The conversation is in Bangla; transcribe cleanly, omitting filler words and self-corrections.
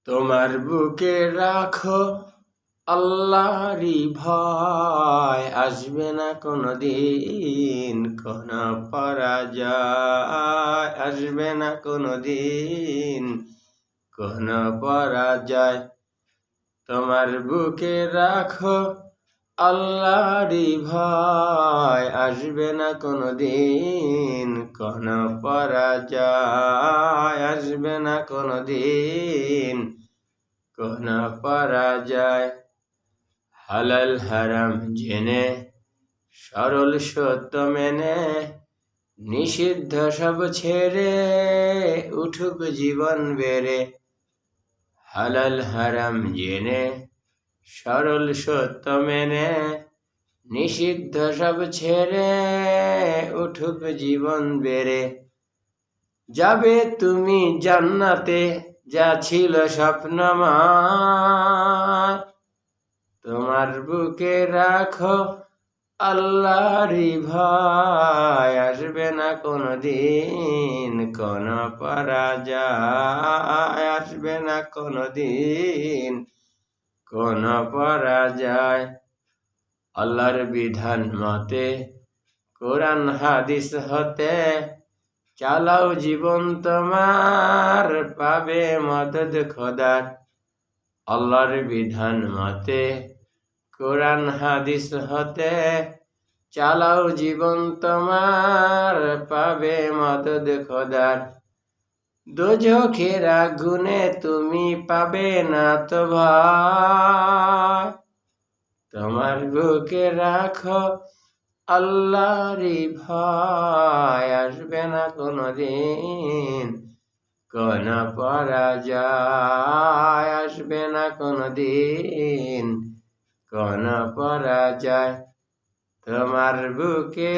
তোমার বুকে রাখো আল্লাহরই ভয়, আসবে না কোনো দিন কোন পরাজয়, আসবে না কোনো দিন কোন পরাজয়। তোমার বুকে রাখো আল্লাহরই ভয়, আসবে না কোনো দিন কোন পরাজয়, আসবে না কোনো দিন কোন পরাজয়। হালাল হারাম জেনে সরল সত্য মেনে নিষিদ্ধ সব ছেড়ে উঠুক জীবন বেড়ে। হালাল হারাম জেনে সরল সত্য মেনে নিষিদ্ধ সব ছেড়ে উঠুক জীবন বেড়ে। যাবে তুমি জান্নাতে যা ছিল স্বপ্নময়, তোমার বুকে রাখো আল্লাহরই ভয়, আসবে না কোনো দিন কোন পরাজয়, আসবে না কোনো দিন কোন পরাজয়। আল্লাহর বিধান মতে কোরআন হাদিস হতে চালাও জীবন তোমার, পাবে মদদ খোদার। আল্লাহর বিধান মতে কোরআন হাদিস হতে চালাও জীবন তোমার, পাবে মদদ খোদার। দোজখের আগুনে তুমি পাবে না তো ভয়, তোমার বুকে রাখো আল্লাহরই ভয়, আসবে না কোনো দিন কোন পরাজয়, আসবে না কোনো দিন কোন পরাজয়। তোমার বুকে